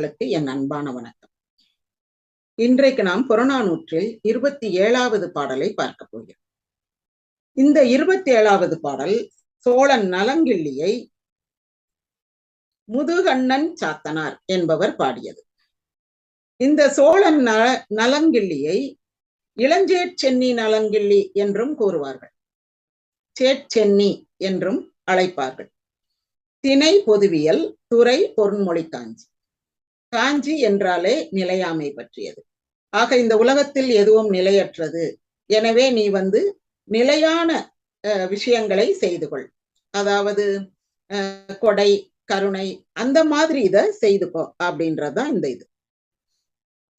நேயர்களுக்கு என் அன்பான வணக்கம். இன்றைக்கு நாம் புறநானூற்றில் 27வது பாடலை பார்க்க போகிறோம். இந்த 27வது பாடல் சோழன் நலங்கிள்ளியை முதுகண்ணன் சாத்தனார் என்பவர் பாடியது. இந்த சோழன் நலங்கிள்ளியை இளஞ்சேட்சென்னி நலங்கிள்ளி என்றும் கூறுவார்கள், சேட்சென்னி என்றும் அழைப்பார்கள். திணை பொதுவியல், துறை பொருண்மொழி காஞ்சி. காஞ்சி என்றாலே நிலையாமை பற்றியது. ஆக இந்த உலகத்தில் எதுவும் நிலையற்றது, எனவே நீ நிலையான விஷயங்களை செய்து கொள், அதாவது கொடை கருணை அந்த மாதிரி இதை செய்துக்கோ அப்படின்றதுதான் இந்த இது.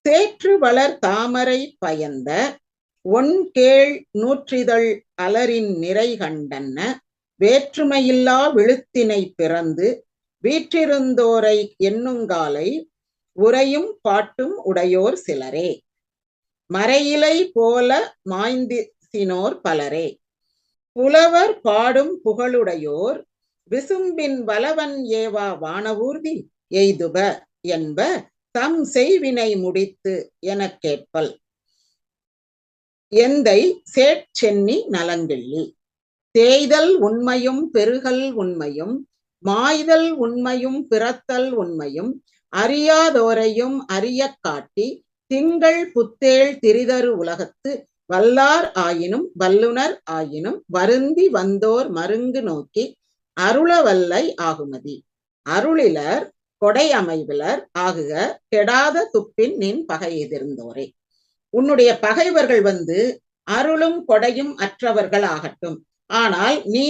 சேற்று வளர் தாமரை பயந்த ஒன் கேள் நூற்றிதழ் அலரின் நிறை கண்டன்ன வேற்றுமையில்லா விழுத்தினை பிறந்து வீற்றிருந்தோரை எண்ணுங்காலை உரையும் பாட்டும் உடையோர் சிலரே, மறையிலை போல மாய்ந்திசினோர் பலரே, புலவர் பாடும் புகழுடையோர் விசும்பின் வலவன் ஏவா வானவூர்தி எய்துப என்ப தம் செய்வினை முடித்து எனக் கேட்பல். எந்தை சேட்சென்னி நலங்கிள்ளி. தேய்தல் உண்மையும் பெருகல் உண்மையும் மாய்தல் உண்மையும் பிறத்தல் உண்மையும் அறியாதோரையும் அறிய காட்டி திங்கள் புத்தேள் திரிதரு உலகத்து வல்லார் ஆயினும் வல்லுனர் ஆயினும் வருந்தி வந்தோர் மருங்கு நோக்கி அருளவல்லை ஆகுமதி. அருளிலர் கொடை அமைவிலர் ஆகுக கெடாத துப்பின் நின் பகை எதிர்ந்தோரே. உன்னுடைய பகைவர்கள் அருளும் கொடையும் அற்றவர்கள் ஆகட்டும், ஆனால் நீ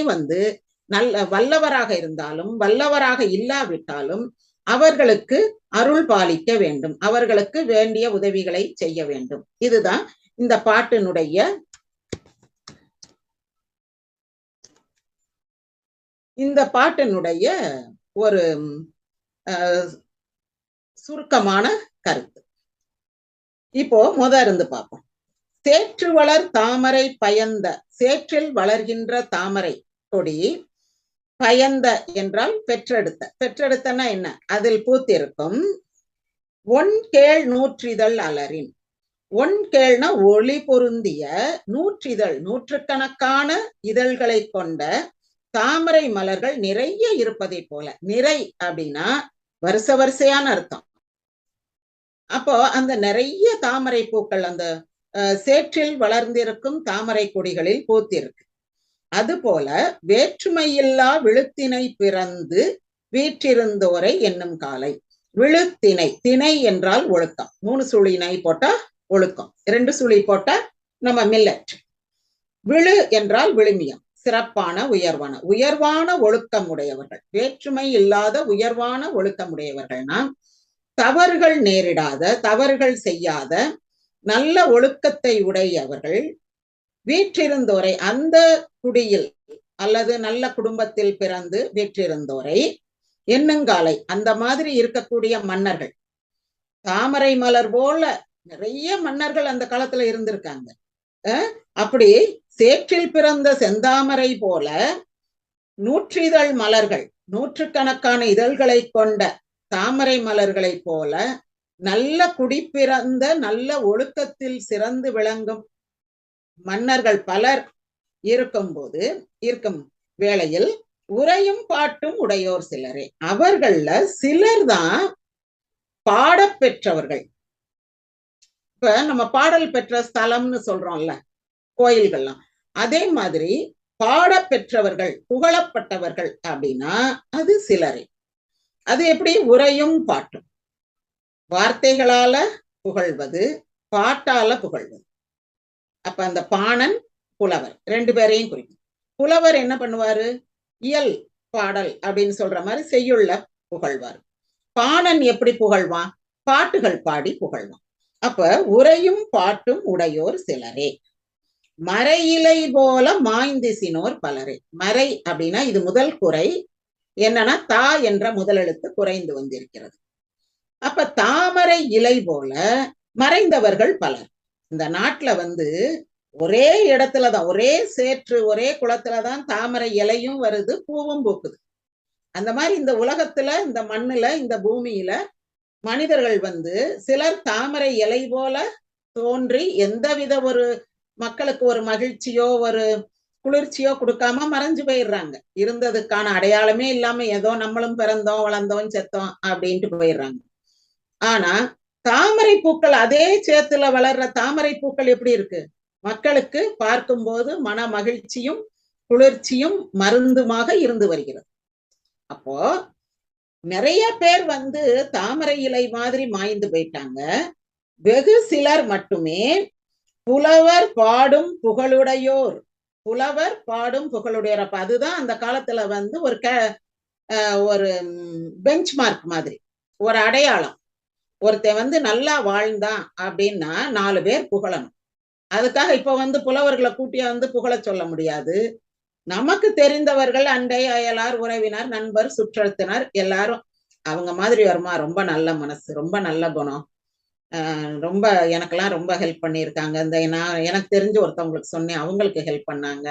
நல்ல வல்லவராக இருந்தாலும் வல்லவராக இல்லாவிட்டாலும் அவர்களுக்கு அருள் பாலிக்க வேண்டும், அவர்களுக்கு வேண்டிய உதவிகளை செய்ய வேண்டும். இதுதான் இந்த பாட்டினுடைய ஒரு சுருக்கமான கருத்து. இப்போ இருந்து பார்ப்போம். சேற்று வளர் தாமரை பயந்த, சேற்றில் வளர்கின்ற தாமரை கொடி, பயந்த என்றால் பெற்றெடுத்த, பெற்றெடுத்தனா என்ன, அதில் பூத்திருக்கும் ஒன் கேள் நூற்றிதழ் அலரின். ஒன் கேள்னா ஒளி பொருந்திய, நூற்றிதழ் நூற்றுக்கணக்கான இதழ்களை கொண்ட தாமரை மலர்கள் நிறைய இருப்பதை போல. நிறை அப்படின்னா வருஷ வரிசையான அர்த்தம். அப்போ அந்த நிறைய தாமரை பூக்கள் அந்த சேற்றில் வளர்ந்திருக்கும் தாமரை கொடிகளில் பூத்திருக்கு. அதுபோல வேற்றுமையில்லா விழுத்தினை பிறந்து வீற்றிருந்தோரை என்னும் காலை. விழுத்தினை, திணை என்றால் ஒழுக்கம், 3 சுழினை போட்டா ஒழுக்கம், 2 சுழி போட்டா நம்ம மில்லட். விழு என்றால் விழுமியம், சிறப்பான உயர்வான, உயர்வான ஒழுக்கம் உடையவர்கள். வேற்றுமை இல்லாத உயர்வான ஒழுக்கம் உடையவர்கள்னா தவறுகள் நேரிடாத, தவறுகள் செய்யாத நல்ல ஒழுக்கத்தை உடையவர்கள். வீற்றிருந்தோரை, அந்த குடியில் அல்லது நல்ல குடும்பத்தில் பிறந்து வீற்றிருந்தோரை எண்ணுங்காலை, அந்த மாதிரி இருக்கக்கூடிய மன்னர்கள். தாமரை மலர் போல நிறைய மன்னர்கள் அந்த காலத்துல இருந்திருக்காங்க. அப்படி சேற்றில் பிறந்த செந்தாமரை போல நூற்றிதழ் மலர்கள், நூற்றுக்கணக்கான இதழ்களை கொண்ட தாமரை மலர்களை போல நல்ல குடிப்பிறந்த நல்ல ஒழுக்கத்தில் சிறந்து விளங்கும் மன்னர்கள் பலர் இருக்கும் வேளையில் உரையும் பாட்டும் உடையோர் சிலரே. அவர்கள்ல சிலர் தான் பாடப்பெற்றவர்கள். இப்ப நம்ம பாடல் பெற்ற ஸ்தலம்னு சொல்றோம்ல, கோயில்கள்லாம், அதே மாதிரி பாடப்பெற்றவர்கள், புகழப்பட்டவர்கள் அப்படின்னா அது சிலரே. அது எப்படி? உரையும் பாட்டும், வார்த்தைகளால புகழ்வது, பாட்டால புகழ்வது. அப்ப அந்த பாணன் புலவர் 2 பேரையும் குறிக்கும். புலவர் என்ன பண்ணுவாரு? இயல் பாடல் அப்படின்னு சொல்ற மாதிரி செய்யுள்ள புகழ்வார். பாணன் எப்படி புகழ்வான்? பாட்டுகள் பாடி புகழ்வான். அப்ப உரையும் பாட்டும் உடையோர் சிலரே, மறையிலை போல மாய்ந்திசினோர் பலரே. மறை அப்படின்னா இது முதல் குறை என்னன்னா தா என்ற முதலெழுத்து குறைந்து வந்திருக்கிறது. அப்ப தாமரை இலை போல மறைந்தவர்கள் பலர். இந்த நாட்டுல ஒரே இடத்துலதான், ஒரே சேற்று ஒரே குளத்துலதான் தாமரை இலையும் வருது, பூவும் பூக்குது. அந்த மாதிரி இந்த உலகத்துல, இந்த மண்ணுல, இந்த பூமியில மனிதர்கள் வந்து சிலர் தாமரை இலை போல தோன்றி எந்தவித ஒரு மக்களுக்கு ஒரு மகிழ்ச்சியோ ஒரு குளிர்ச்சியோ கொடுக்காம மறைஞ்சு போயிடுறாங்க. இருந்ததுக்கான அடையாளமே இல்லாம ஏதோ நம்மளும் பிறந்தோம் வளர்ந்தோம் செத்தோம் அப்படின்ட்டு போயிடுறாங்க. ஆனா தாமரை பூக்கள், அதே சேத்துல வளர்ற தாமரை பூக்கள் எப்படி இருக்கு? மக்களுக்கு பார்க்கும்போது மன மகிழ்ச்சியும் குளிர்ச்சியும் மருந்துமாக இருந்து வருகிறது. அப்போ நிறைய பேர் வந்து தாமரை இலை மாதிரி மாய்ந்து போயிட்டாங்க. வெகு சிலர் மட்டுமே புலவர் பாடும் புகழுடையோர், புலவர் பாடும் புகழுடையோர். அப்ப அதுதான் அந்த காலத்துல வந்து ஒரு பெஞ்ச் மார்க் மாதிரி, ஒரு அடையாளம். ஒருத்தன் வந்து நல்லா வாழ்ந்தான் அப்படின்னா 4 பேர் புகழணும். அதுக்காக இப்ப வந்து புலவர்களை கூட்டியா வந்து புகழ சொல்ல முடியாது. நமக்கு தெரிந்தவர்கள் அண்டை அயலார் உறவினர் நண்பர் சுற்றத்தினர் எல்லாரும் அவங்க மாதிரி வருமா, ரொம்ப நல்ல மனசு, ரொம்ப நல்ல குணம், ரொம்ப எனக்கெல்லாம் ரொம்ப ஹெல்ப் பண்ணியிருக்காங்க, இந்த நான் எனக்கு தெரிஞ்ச ஒருத்தவங்களுக்கு சொன்னேன் அவங்களுக்கு ஹெல்ப் பண்ணாங்க,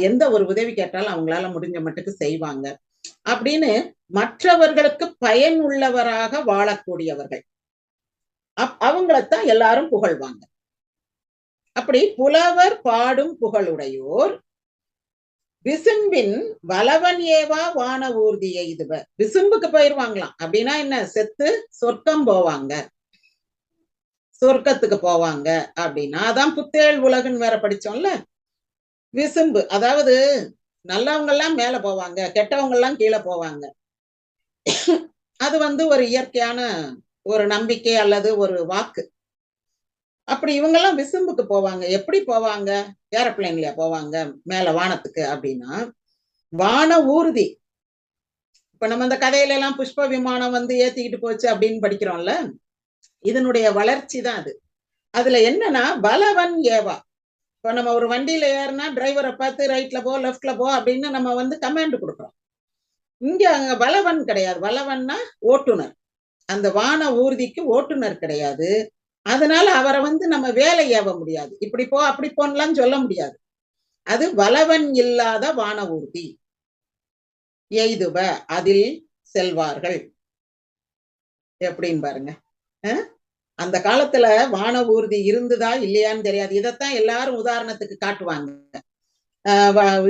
எந்த ஒரு உதவி கேட்டாலும் அவங்களால முடிஞ்ச மட்டுக்கு செய்வாங்க அப்படின்னு மற்றவர்களுக்கு பயன் உள்ளவராக வாழக்கூடியவர்கள் அவங்களைத்தான் எல்லாரும் புகழ்வாங்க. அப்படி புலவர் பாடும் புகழுடையோர் விசும்பின் வலவன் ஏவா வான ஊர்தி எய்துவ. விசும்புக்கு போயிருவாங்களாம். அப்படின்னா என்ன? செத்து சொர்க்கம் போவாங்க, சொர்க்கத்துக்கு போவாங்க அப்படின்னா. அதான் புத்தேள் உலகுன்னு வேற படிச்சோம்ல. விசும்பு அதாவது நல்லவங்க எல்லாம் மேல போவாங்க, கெட்டவங்க எல்லாம் கீழே போவாங்க. அது வந்து ஒரு இயற்கையான ஒரு நம்பிக்கை அல்லது ஒரு வாக்கு. அப்படி இவங்கெல்லாம் விசும்புக்கு போவாங்க. எப்படி போவாங்க? ஏரோப்ளேன்லயா போவாங்க மேல வானத்துக்கு அப்படின்னா வான ஊர்தி. இப்ப நம்ம இந்த கதையில எல்லாம் புஷ்ப விமானம் வந்து ஏத்திக்கிட்டு போச்சு அப்படின்னு படிக்கிறோம்ல, இதனுடைய வளர்ச்சி தான் அது. அதுல என்னன்னா பலவன் ஏவா. இப்ப நம்ம ஒரு வண்டியில ஏறினா டிரைவரை பார்த்து ரைட்ல போ லெப்ட்ல போ அப்படின்னு நம்ம வந்து கமாண்ட் கொடுக்குறோம். இங்க அங்க பலவன் கிடையாது. பலவன்னா ஓட்டுநர். அந்த வான ஊர்திக்கு ஓட்டுநர் கிடையாது. அதனால அவரை வந்து நம்ம வேலை ஏவ முடியாது. இப்படி போ அப்படி போன்லாம் சொல்ல முடியாது. அது வலவன் இல்லாத வான ஊர்தி. எய்துவ அதில் செல்வார்கள். எப்படின்னு பாருங்க. அந்த காலத்துல வான ஊர்தி இருந்ததா இல்லையான்னு தெரியாது. இதைத்தான் எல்லாரும் உதாரணத்துக்கு காட்டுவாங்க.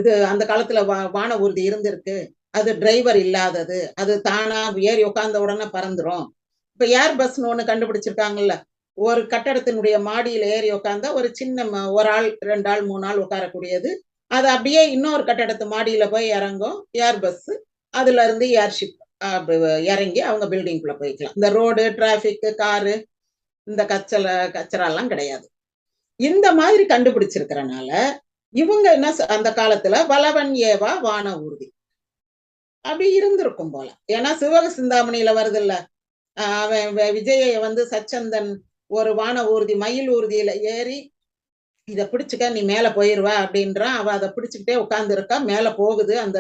இது அந்த காலத்துல வான ஊர்தி இருந்திருக்கு, அது டிரைவர் இல்லாதது, அது தானா ஏறி உட்கார்ந்த உடனே பறந்துரும். இப்ப ஏர் பஸ்ன்னு ஒண்ணு கண்டுபிடிச்சிருக்காங்கல்ல, ஒரு கட்டடத்தினுடைய மாடியில ஏறி உட்கார்ந்தா ஒரு சின்ன ஒரு ஆள் 2 ஆள் 3 ஆள் உட்காரக்கூடியது. அது அப்படியே இன்னொரு கட்டடத்து மாடியில போய் இறங்கும் ஏர் பஸ். அதுல இருந்து ஏர்ஷிப் இறங்கி அவங்க பில்டிங்குள்ள போய்க்கலாம். இந்த ரோடு டிராபிக் காரு இந்த கச்சரா எல்லாம் கிடையாது. இந்த மாதிரி கண்டுபிடிச்சிருக்கிறனால இவங்க என்ன அந்த காலத்துல வலவன் ஏவா வான ஊர்தி அப்படி இருந்திருக்கும் போல. ஏன்னா சிவக சிந்தாமணியில வருது இல்ல, விஜயை வந்து சச்சந்தன் ஒரு வான ஊர்தி மயில் ஊர்தியில ஏறி இதை பிடிச்சுக்க நீ மேல போயிருவ அப்படின்றான். அவ அதை பிடிச்சுக்கிட்டே உட்கார்ந்து இருக்கா, மேல போகுது. அந்த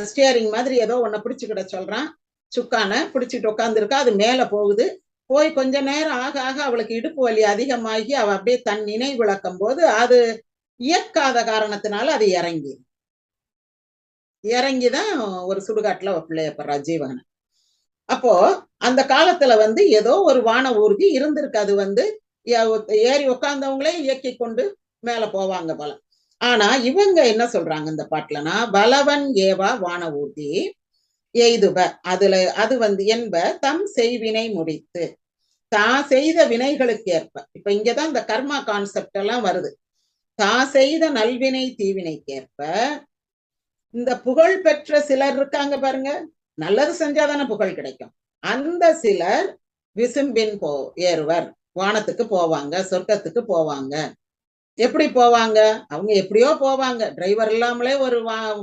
ஸ்டியரிங் மாதிரி ஏதோ ஒன்ன பிடிச்சுக்கிட சொல்றான், சுக்கான பிடிச்சிட்டு உட்கார்ந்து இருக்கா. அது மேல போகுது. போய் கொஞ்ச நேரம் ஆக ஆக அவளுக்கு இடுப்பு வலி அதிகமாகி அவ அப்படியே தன் நினைவு விளக்கும் போது அது இயக்காத காரணத்தினால அது இறங்கிதான் ஒரு சுடுகாட்டுல பிள்ளையப்படுறா ஜீவகன். அப்போ அந்த காலத்துல வந்து ஏதோ ஒரு வான ஊர்தி இருந்திருக்கு. அது வந்து ஏறி உட்கார்ந்தவங்களே இயக்கி கொண்டு மேல போவாங்க போல. ஆனா இவங்க என்ன சொல்றாங்க இந்த பாட்டுலனா, பலவன் ஏவா வான ஊர்தி எய்துப. அது வந்து என்ப தம் செய்வினை முடித்து, தான் செய்த வினைகளுக்கு ஏற்ப. இப்ப இங்கதான் இந்த கர்மா கான்செப்ட் எல்லாம் வருது. தான் செய்த நல்வினை தீவினைக்கு ஏற்ப இந்த புகழ் பெற்ற சிலர் இருக்காங்க பாருங்க, நல்லது செஞ்சாதானே புகழ் கிடைக்கும். அந்த சிலர் விசும்பின் ஏறுவர், வானத்துக்கு போவாங்க, சொர்க்கத்துக்கு போவாங்க. எப்படி போவாங்க? அவங்க எப்படியோ போவாங்க. டிரைவர் இல்லாமலே ஒரு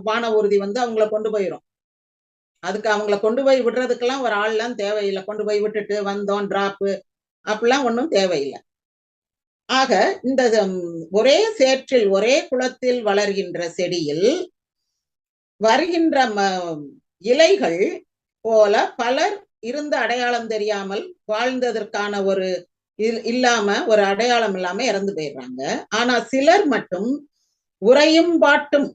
வான ஊர்தி வந்து அவங்கள கொண்டு போயிடும். அதுக்கு அவங்கள கொண்டு போய் விடுறதுக்கெல்லாம் ஒரு ஆள்லாம் தேவையில்லை. கொண்டு போய் விட்டுட்டு வந்தோம் டிராப்பு அப்படிலாம் ஒன்றும் தேவையில்லை. ஆக இந்த ஒரே சேற்றில் ஒரே குளத்தில் வளர்கின்ற செடியில் வருகின்ற இலைகள் போல பலர் இருந்த அடையாளம் தெரியாமல் வாழ்ந்ததற்கான ஒரு இல்லாம ஒரு அடையாளம் இல்லாம இறந்து போயிடுறாங்க. ஆனா சிலர் மட்டும் உரையும் பாட்டும்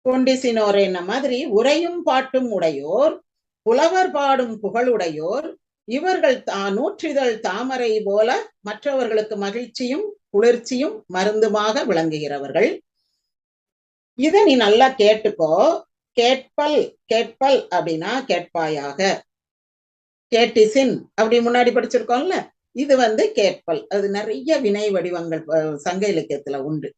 கொண்டிசினோர் என்ன மாதிரி உரையும் பாட்டும் உடையோர், புலவர் பாடும் புகழுடையோர், இவர்கள் நூற்றிதழ் தாமரை போல மற்றவர்களுக்கு மகிழ்ச்சியும் குளிர்ச்சியும் மருந்துமாக விளங்குகிறவர்கள். இத நீ நல்லா கேட்டுக்கோ. கேட்பல், கேட்பல் அப்படின்னா கேட்பாயாக, கேட்டிசின் அப்படி முன்னாடி படிச்சிருக்கோம்ல, இது கேட்பல். அது நிறைய வினை வடிவங்கள் சங்க இலக்கியத்துல உண்டு.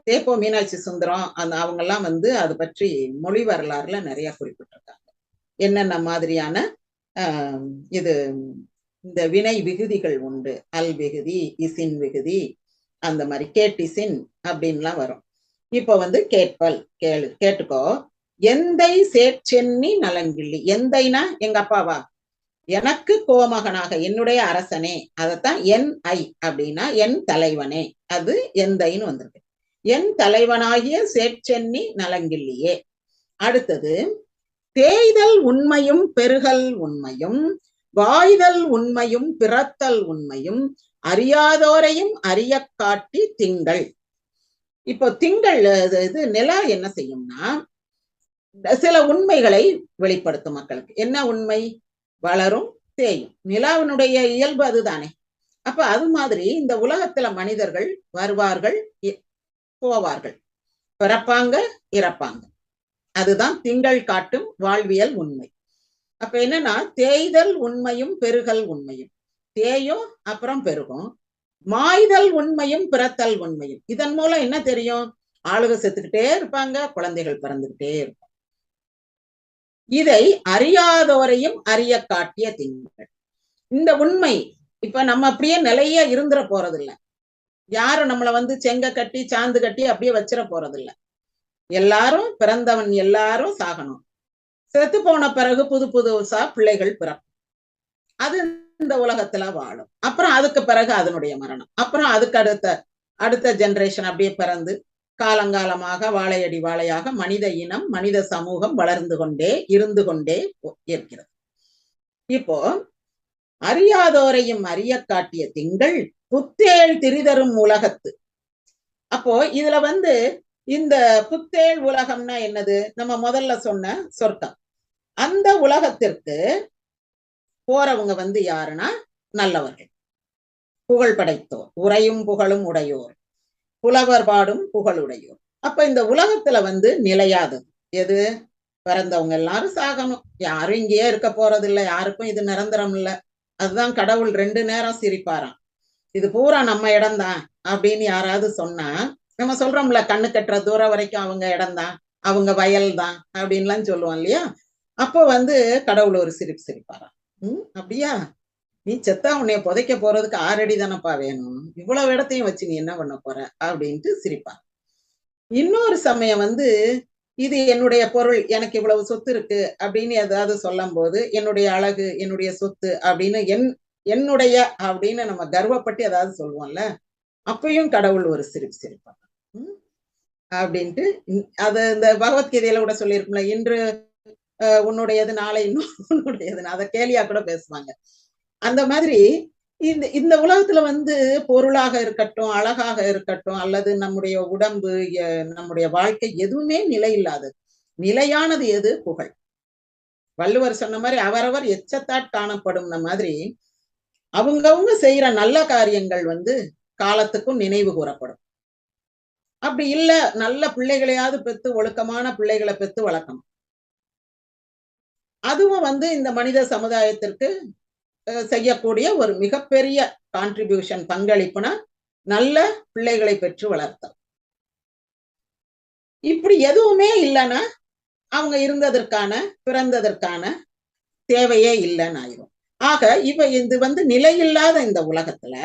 தேப்போ மீனாட்சி சுந்தரம் அவங்க எல்லாம் அது பற்றி மொழி வரலாறுல நிறைய குறிப்பிட்டிருக்காங்க. என்னென்ன மாதிரியான இது இந்த வினை விகுதிகள் உண்டு. அல் விகுதி, இசின் விகுதி, அந்த மாதிரி கேட்டிசின் அப்படின்லாம் வரும். இப்ப கேட்பல், கேட்டுக்கோ. எந்தை சேட்சென்னி நலங்கிள்ளி. எந்தைனா எங்க அப்பாவா? எனக்கு கோமகனாக என்னுடைய அரசனே, அதத்தான் என் ஐ அப்படின்னா என் தலைவனே, அது எந்தைன்னு வந்திருக்கு. என் தலைவனாகிய சேட்சென்னி நலங்கிள்ளியே. அடுத்தது, தேய்தல் உண்மையும் பெருகல் உண்மையும் வாய்தல் உண்மையும் பிறத்தல் உண்மையும் அறியாதோரையும் அறிய காட்டி திங்கள். இப்போ திங்கள் இது நிலா என்ன செய்யும்னா சில உண்மைகளை வெளிப்படுத்தும் மக்களுக்கு. என்ன உண்மை? வளரும் தேயும். நிலாவினுடைய இயல்பு அதுதானே. அப்ப அது மாதிரி இந்த உலகத்துல மனிதர்கள் வருவார்கள், போவார்கள், பிறப்பாங்க, இறப்பாங்க. அதுதான் திங்கள் காட்டும் வாழ்வியல் உண்மை. அப்ப என்னன்னா, தேய்தல் உண்மையும் பெருகல் உண்மையும். தேயும் அப்புறம் பெருகும். மாய்தல் உண்மையும் பிறத்தல் உண்மையும். இதன் மூலம் என்ன தெரியும்? ஆளுக செத்துக்கிட்டே இருப்பாங்க, குழந்தைகள் பிறந்துகிட்டே இருக்கும். இதை அறியாதோரையும் அறிய காட்டிய திங்கள். இந்த உண்மை இப்ப நம்ம அப்படியே நிலைய இருந்துட போறது இல்லை. யாரும் நம்மளை செங்க கட்டி சாந்து கட்டி அப்படியே வச்சிட போறது இல்லை. எல்லாரும் பிறந்தவன் எல்லாரும் சாகணும். செத்து போன பிறகு புது புதுசா பிள்ளைகள் பிறக்கும். அது இந்த உலகத்துல வாழும். அப்புறம் அதுக்கு பிறகு அதனுடைய மரணம். அப்புறம் அதுக்கு அடுத்த ஜெனரேஷன் அப்படியே பிறந்து காலங்காலமாக வாழையடி வாழையாக மனித இனம், மனித சமூகம் வளர்ந்து கொண்டே இருந்து கொண்டே இருக்கிறது. இப்போ அறியாதோரையும் அறிய காட்டிய திங்கள் புத்தேள் திரிதரும் உலகத்து. அப்போ இதுல இந்த புத்தேள் உலகம்னா என்னது? நம்ம முதல்ல சொன்ன சொர்க்கம். அந்த உலகத்திற்கு போறவங்க யாருன்னா நல்லவர்கள், புகழ் படைத்தோர், உரையும் புகழும் உடையோர், புலவர் பாடும் புகழுடையோர். அப்ப இந்த உலகத்துல நிலையாதது எது? பிறந்தவங்க எல்லாரும் சாகணும். யாரும் இங்கேயே இருக்க போறது இல்லை. யாருக்கும் இது நிரந்தரம் இல்லை. அதுதான் கடவுள் 2 நேரம் சிரிப்பாராம். இது பூரா நம்ம இடம்தான் அப்படின்னு யாராவது சொன்னா, நம்ம சொல்றோம்ல, கண்ணு கட்டுற தூரம் வரைக்கும் அவங்க இடம்தான், அவங்க வயல் தான் அப்படின்லாம் சொல்லுவோம் இல்லையா? அப்போ கடவுள் ஒரு சிரிப்பாராம். அப்படியா? நீ செத்தா உன்னைய புதைக்க போறதுக்கு 6 அடி தானப்பா வேணும், இவ்வளவு இடத்தையும் வச்சு நீ என்ன பண்ண போற அப்படின்ட்டு சிரிப்பார். இன்னொரு சமயம் இது என்னுடைய பொருள், எனக்கு இவ்வளவு சொத்து இருக்கு அப்படின்னு ஏதாவது சொல்லும் போது, என்னுடைய அழகு, என்னுடைய சொத்து அப்படின்னு என்னுடைய அப்படின்னு நம்ம கர்வப்பட்டு ஏதாவது சொல்லுவோம்ல, அப்பயும் கடவுள் ஒரு சிரிப்பார் அப்படின்ட்டு. அது இந்த பகவத்கீதையில கூட சொல்லியிருக்கும்ல, இன்று உன்னுடையது நாளை இன்னும் உன்னுடையதுன்னு, அதை கேலியா கூட பேசுவாங்க. அந்த மாதிரி இந்த உலகத்துல பொருளாக இருக்கட்டும், அழகாக இருக்கட்டும், அல்லது நம்முடைய உடம்பு, நம்முடைய வாழ்க்கை எதுவுமே நிலை இல்லாதது. நிலையானது எது? புகழ். வள்ளுவர் சொன்ன மாதிரி அவரவர் எச்சத்தாட் காணப்படும் மாதிரி அவங்கவுங்க செய்யற நல்ல காரியங்கள் காலத்துக்கும் நினைவு கூறப்படும். அப்படி இல்ல, நல்ல பிள்ளைகளையாவது பெத்து, ஒழுக்கமான பிள்ளைகளை பெத்து வளர்க்கணும். அதுவும் இந்த மனித சமுதாயத்திற்கு செய்யக்கூடிய ஒரு மிகப்பெரிய கான்ட்ரிபியூஷன், பங்களிப்புனா நல்ல பிள்ளைகளை பெற்று வளர்த்தல். இப்படி எதுவுமே இல்லைன்னா அவங்க இருந்ததற்கான, பிறந்ததற்கான தேவையே இல்லைன்னு ஆயிரும். ஆக இது நிலையில்லாத இந்த உலகத்துல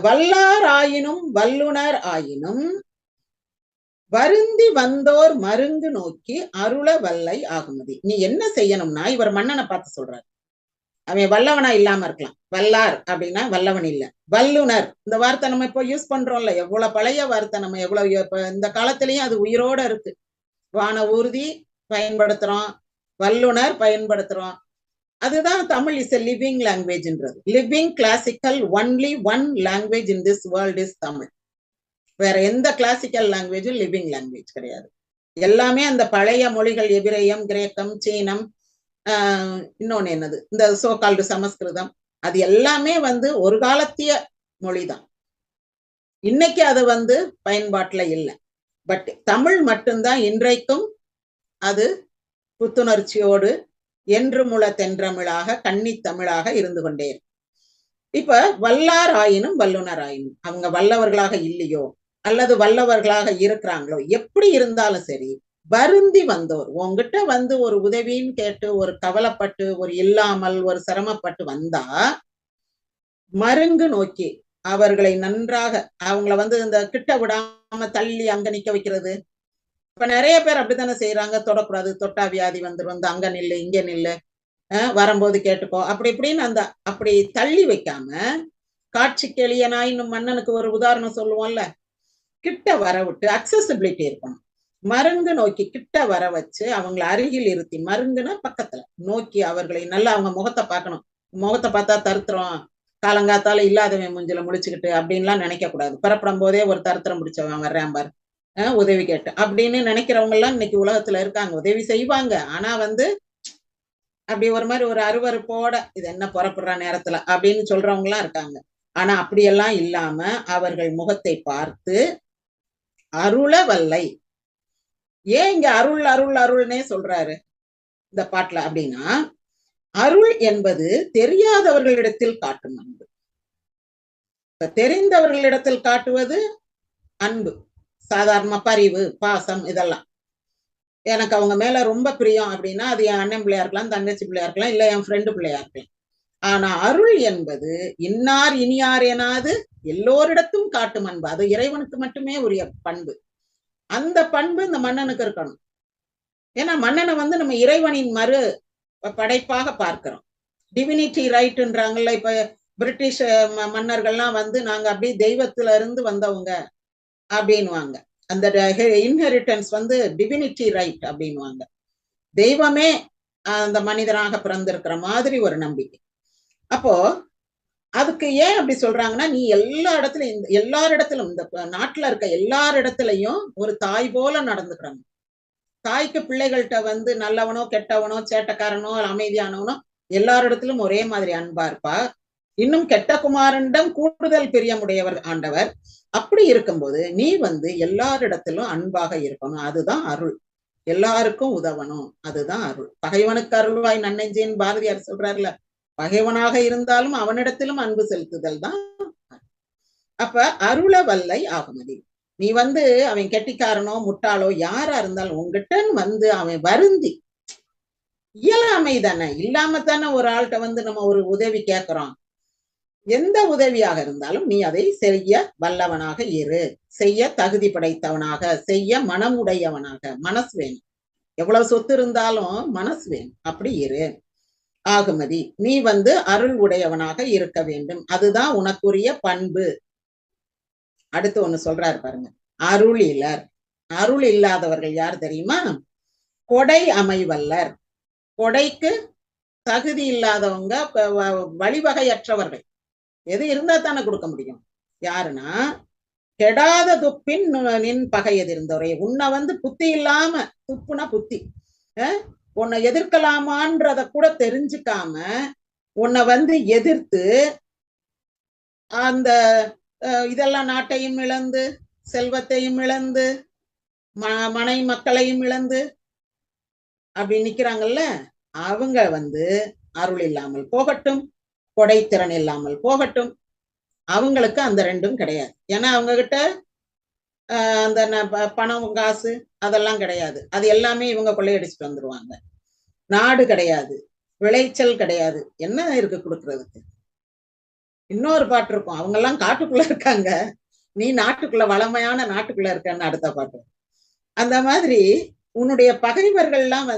வல்லார் ஆயினும் வல்லுனர் ஆயினும் வருந்தி வந்தோர் மருங்கு நோக்கி அருள வல்லை ஆகுமதி. நீ என்ன செய்யணும்னா, இவர் மன்னனை பார்த்து சொல்றாரு. அவன் வல்லவனா இல்லாம இருக்கலாம். வல்லார் அப்படின்னா வல்லவன் இல்ல, வல்லுனர். இந்த வார்த்தை நம்ம இப்போ யூஸ் பண்றோம்ல, எவ்வளவு பழைய வார்த்தை, நம்ம எவ்வளவு இந்த காலத்திலயும் அது உயிரோட இருக்கு. வான ஊர்தி பயன்படுத்துறோம், வல்லுனர் பயன்படுத்துறோம். அதுதான் தமிழ் இஸ் எ லிவிங் லாங்குவேஜ்ன்றது. Living classical, only one language in this world is Tamil. வேற எந்த கிளாசிக்கல் லாங்குவேஜும் லிவிங் லாங்குவேஜ் கிடையாது. எல்லாமே அந்த பழைய மொழிகள், எபிரேயம், கிரேக்கம், சீனம், இன்னொன்னு என்னது இந்த சோகால்டு சமஸ்கிருதம், அது எல்லாமே ஒரு காலத்திய மொழிதான். இன்னைக்கு அது பயன்பாட்டுல இல்லை. பட் தமிழ் மட்டும்தான் இன்றைக்கும் அது புத்துணர்ச்சியோடு என்று முள தென்றமிழாக கன்னி தமிழாக இருந்து கொண்டே இருக்கு. இப்ப வல்லார் ஆயினும் வல்லுனர் ஆயினும் அவங்க வல்லவர்களாக இல்லையோ அல்லது வல்லவர்களாக இருக்கிறாங்களோ, எப்படி இருந்தாலும் சரி, வருந்தி வந்தோர் உங்ககிட்ட ஒரு உதவின்னு கேட்டு ஒரு கவலைப்பட்டு ஒரு இல்லாமல் ஒரு சிரமப்பட்டு வந்தா மருங்கு நோக்கி அவர்களை நன்றாக அவங்கள இந்த கிட்ட விடாம தள்ளி அங்க நிக்க வைக்கிறது. இப்ப நிறைய பேர் அப்படித்தானே செய்யறாங்க. தொடக்கூடாது, தொட்டா வியாதி வந்துடும், அங்க நில்லு இங்க நில்லு, வரும்போது கேட்டுக்கோ, அப்படி இப்படின்னு அப்படி தள்ளி வைக்காம காட்சிக்கு எளியனாய் இன்னும் மன்னனுக்கு ஒரு உதாரணம் சொல்லுவோம்ல, கிட்ட வர விட்டு அக்சசிபிலிட்டி இருக்கணும். மருங்கு நோக்கி கிட்ட வர வச்சு அவங்களை அருகில் இருத்தி, மருங்குன்னா பக்கத்துல நோக்கி அவர்களை நல்லா அவங்க முகத்தை பார்க்கணும். முகத்தை பார்த்தா தருத்திரம், காலங்காத்தால இல்லாதவன் முஞ்சில முடிச்சுக்கிட்டு அப்படின்லாம் நினைக்க கூடாது. பிறப்படும் போதே ஒரு தருத்திரம் பிடிச்சவன் வர்றேன் பாரு உதவி கேட்டு அப்படின்னு நினைக்கிறவங்க எல்லாம் இன்னைக்கு உலகத்துல இருக்காங்க. உதவி செய்வாங்க, ஆனா அப்படி ஒரு மாதிரி ஒரு அருவருப்போட இது என்ன புறப்படுற நேரத்துல அப்படின்னு சொல்றவங்க எல்லாம் இருக்காங்க. ஆனா அப்படியெல்லாம் இல்லாம அவர்கள் முகத்தை பார்த்து அருள வல்லை. ஏன் இங்க அருள் அருள் அருள்னே சொல்றாரு இந்த பாட்டுல அப்படின்னா, அருள் என்பது தெரியாதவர்களிடத்தில் காட்டும் அன்பு. தெரிந்தவர்களிடத்தில் காட்டுவது அன்பு, சாதாரண பரிவு, பாசம், இதெல்லாம். எனக்கு அவங்க மேல ரொம்ப பிரியம் அப்படின்னா அது என் அண்ணன் பிள்ளையா இருக்கலாம், தங்கச்சி பிள்ளையா இருக்கலாம், இல்ல என் ஃப்ரெண்டு பிள்ளையா இருக்கலாம். ஆனா அருள் என்பது இன்னார் இனியார் எனாது எல்லோரிடத்தும் காட்டும் அன்பு. அது இறைவனுக்கு மட்டுமே உரிய பண்பு. அந்த பண்பு இந்த மன்னனுக்கு இருக்கணும். ஏன்னா மன்னனை நம்ம இறைவனின் மறு படைப்பாக பார்க்கிறோம். டிவினிட்டி ரைட்ன்றாங்கல்ல, இப்ப பிரிட்டிஷ் மன்னர்கள்லாம் நாங்க அப்படி தெய்வத்துல இருந்து வந்தவங்க அப்படின்வாங்க. அந்த இன்ஹெரிட்டன்ஸ் டிவினிட்டி ரைட் அப்படின்வாங்க. தெய்வமே அந்த மனிதனாக பிறந்திருக்கிற மாதிரி ஒரு நம்பிக்கை. அப்போ அதுக்கு ஏன் அப்படி சொல்றாங்கன்னா, நீ எல்லா இடத்துலயும் எல்லாரிடத்திலும் இந்த நாட்டுல இருக்க எல்லாரிடத்துலயும் ஒரு தாய் போல நடந்துக்கிறாங்க. தாய்க்கு பிள்ளைகள்கிட்ட நல்லவனோ கெட்டவனோ சேட்டக்காரனோ அமைதியானவனோ எல்லாரிடத்திலும் ஒரே மாதிரி அன்பா இருப்பா. இன்னும் கெட்ட குமாரனிடம் கூடுதல் பிரியமுடையவர் ஆண்டவர். அப்படி இருக்கும்போது நீ எல்லாரிடத்திலும் அன்பாக இருக்கணும். அதுதான் அருள். எல்லாருக்கும் உதவணும், அதுதான் அருள். பகைவனுக்கு அருள்வாய் நன்னெஞ்சேன்னு பாரதியார் சொல்றாருல, பகைவனாக இருந்தாலும் அவனிடத்திலும் அன்பு செலுத்துதல் தான். அப்ப அருள வல்லை ஆகுமதி. நீ அவன் கெட்டிக்காரனோ முட்டாளோ யாரா இருந்தாலும் உங்ககிட்ட அவன் வருந்தி, இயலாமை தானே, இல்லாம தானே ஒரு ஆள்கிட்ட நம்ம ஒரு உதவி கேட்கிறோம். எந்த உதவியாக இருந்தாலும் நீ அதை செய்ய வல்லவனாக இரு, செய்ய தகுதி படைத்தவனாக, செய்ய மனமுடையவனாக. மனசு வேணும். எவ்வளவு சொத்து இருந்தாலும் மனசு வேணும். அப்படி இரு ஆகுமதி. நீ அருள் உடையவனாக இருக்க வேண்டும். அதுதான் உனக்குரிய பண்பு. அடுத்து ஒண்ணு சொல்றாரு பாருங்க, அருள் இலர். அருள் இல்லாதவர்கள் யார் தெரியுமா? கொடை அமைவல்லர். கொடைக்கு தகுதி இல்லாதவங்க, வழிவகையற்றவர்கள். எது இருந்தா தானே கொடுக்க முடியும். யாருன்னா, கெடாத துப்பின் நின் பகை எதிர்ந்தவரை. உன்னை புத்தி இல்லாம, துப்புனா புத்தி, உன்னை எதிர்க்கலாமான்றத கூட தெரிஞ்சுக்காம உன்னை எதிர்த்து அந்த இதெல்லாம் நாட்டையும் இழந்து செல்வத்தையும் இழந்து மனை மக்களையும் இழந்து அப்படி நிக்கிறாங்கல்ல, அவங்க அருள் இல்லாமல் போகட்டும், கொடைத்திறன் இல்லாமல் போகட்டும். அவங்களுக்கு அந்த ரெண்டும் கிடையாது. ஏன்னா அவங்க கிட்ட அந்த பணம் காசு அதெல்லாம் கிடையாது. அது எல்லாமே இவங்க கொள்ளையடிச்சுட்டு வந்துருவாங்க. நாடு கிடையாது, விளைச்சல் கிடையாது, என்ன இருக்கு கொடுக்கறதுக்கு? இன்னொரு பாட்டு இருக்கும், அவங்க எல்லாம் காட்டுக்குள்ள இருக்காங்க, நீ நாட்டுக்குள்ள வளமையான நாட்டுக்குள்ள இருக்கன்னு அடுத்த பாட்டு. அந்த மாதிரி உன்னுடைய பகைவர்கள்லாம்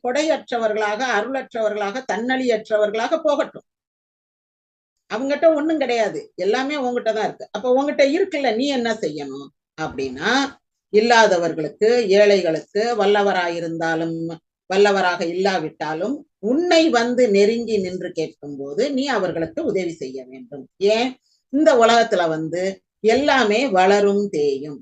கொடையற்றவர்களாக, அருளற்றவர்களாக, தன்னழியற்றவர்களாக போகட்டும். அவங்ககிட்ட ஒண்ணும் கிடையாது, எல்லாமே உங்ககிட்ட தான் இருக்கு. அப்ப உங்ககிட்ட இருக்குல்ல, நீ என்ன செய்யணும் அப்படின்னா, இல்லாதவர்களுக்கு, ஏழைகளுக்கு, வல்லவராயிருந்தாலும் வல்லவராக இல்லாவிட்டாலும் உன்னை நெருங்கி நின்று கேட்கும் போது நீ அவர்களுக்கு உதவி செய்ய வேண்டும். ஏன்? இந்த உலகத்துல எல்லாமே வளரும் தேயும்.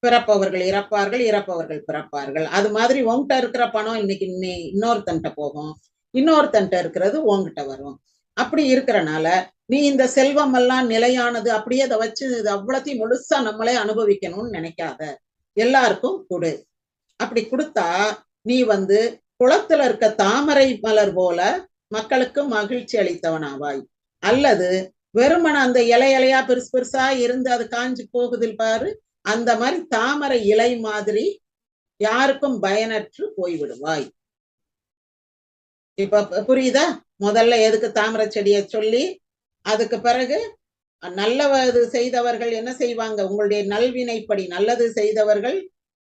பிறப்பவர்கள் இறப்பார்கள், இறப்பவர்கள் பிறப்பார்கள். அது மாதிரி உன்கிட்ட இருக்கிற பணம் இன்னைக்கு இன்னொருத்தன்ட்ட போகும், இன்னொருத்தன்ட்ட இருக்கிறது உன்கிட்ட வரும். அப்படி இருக்கிறனால நீ இந்த செல்வம் எல்லாம் நிலையானது, அப்படியே அதை வச்சு இது அவ்வளத்தையும் முழுசா நம்மளே அனுபவிக்கணும்னு நினைக்காத. எல்லாருக்கும் கொடு. அப்படி கொடுத்தா நீ குளத்துல இருக்க தாமரை மலர் போல மக்களுக்கு மகிழ்ச்சி அளித்தவனாவாய். அல்லது வெறுமன அந்த இலை இலையா பெருசு பெருசா இருந்து அது காஞ்சு போகுதில் பாரு, அந்த மாதிரி தாமரை இலை மாதிரி யாருக்கும் பயனற்று போய்விடுவாய். இப்ப புரியுதா? முதல்ல எதுக்கு தாமரை செடியை சொல்லி, அதுக்கு பிறகு நல்லது செய்தவர்கள் என்ன செய்வாங்க, உங்களுடைய நல்வினைப்படி நல்லது செய்தவர்கள்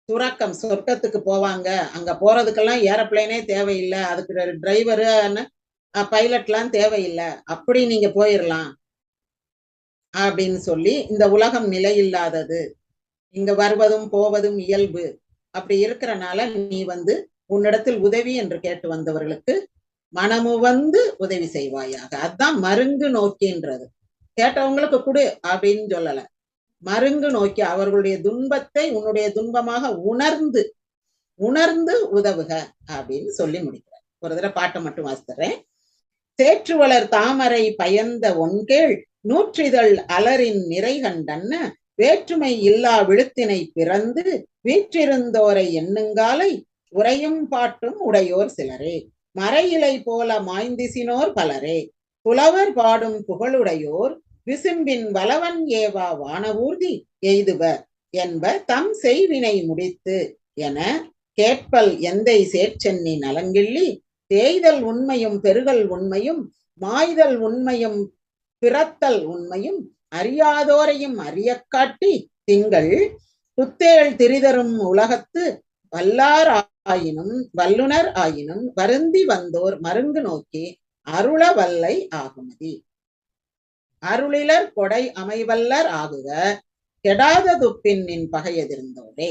துறக்கம் சொர்க்கத்துக்கு போவாங்க. அங்க போறதுக்கெல்லாம் ஏரோப்ளேனே தேவையில்லை, அதுக்கு டிரைவரு பைலட்லாம் தேவையில்லை, அப்படி நீங்க போயிடலாம் அப்படின்னு சொல்லி, இந்த உலகம் நிலையில்லாதது, இங்க வருவதும் போவதும் இயல்பு, அப்படி இருக்கிறனால நீ உன்னிடத்தில் உதவி என்று கேட்டு வந்தவர்களுக்கு மனமு உதவி செய்வாயாக. அதுதான் மருங்கு நோக்கின்றது. கேட்டவங்களுக்கு கொடு அப்படின்னு சொல்லல, மருங்கு நோக்கி அவர்களுடைய துன்பத்தை உன்னுடைய துன்பமாக உணர்ந்து உணர்ந்து உதவுக அப்படின்னு சொல்லி முடிக்கிறேன். ஒரு தடவை பாட்டை மட்டும் வாசிக்கிறேன். சேற்று வளர் தாமரை பயந்த ஒன்கேள் நூற்றிதழ் அலரின் நிறை கண்டன்ன வேற்றுமை இல்லா விழுத்தினை பிறந்து வீற்றிருந்தோரை எண்ணுங்காலை உரையும் பாட்டும் உடையோர் சிலரே மறையிலை போல மாய்ந்திசினோர் பலரே புலவர் பாடும் புகழுடையோர் விசும்பின் வலவன் ஏவா வானவூர்தி எய்துவ என்ப தம் செய்வினை முடித்து என கேட்பல் எந்தை சேர்ச்சென்னி நலங்கிள்ளி தேய்தல் உண்மையும் பெருகல் உண்மையும் மாய்தல் உண்மையும் பிறத்தல் உண்மையும் அறியாதோரையும் அறிய காட்டி திங்கள் புத்தேள் திரிதரும் உலகத்து வல்லார் ஆயினும் வல்லுனர் ஆயினும் வருந்தி வந்தோர் மருங்கு நோக்கி அருள வல்லை ஆகுமதி. அருளிலர் கொடை அமைவல்லர் ஆகுக கெடாத துப்பின் நின் பகை எதிர்ந்தோரே.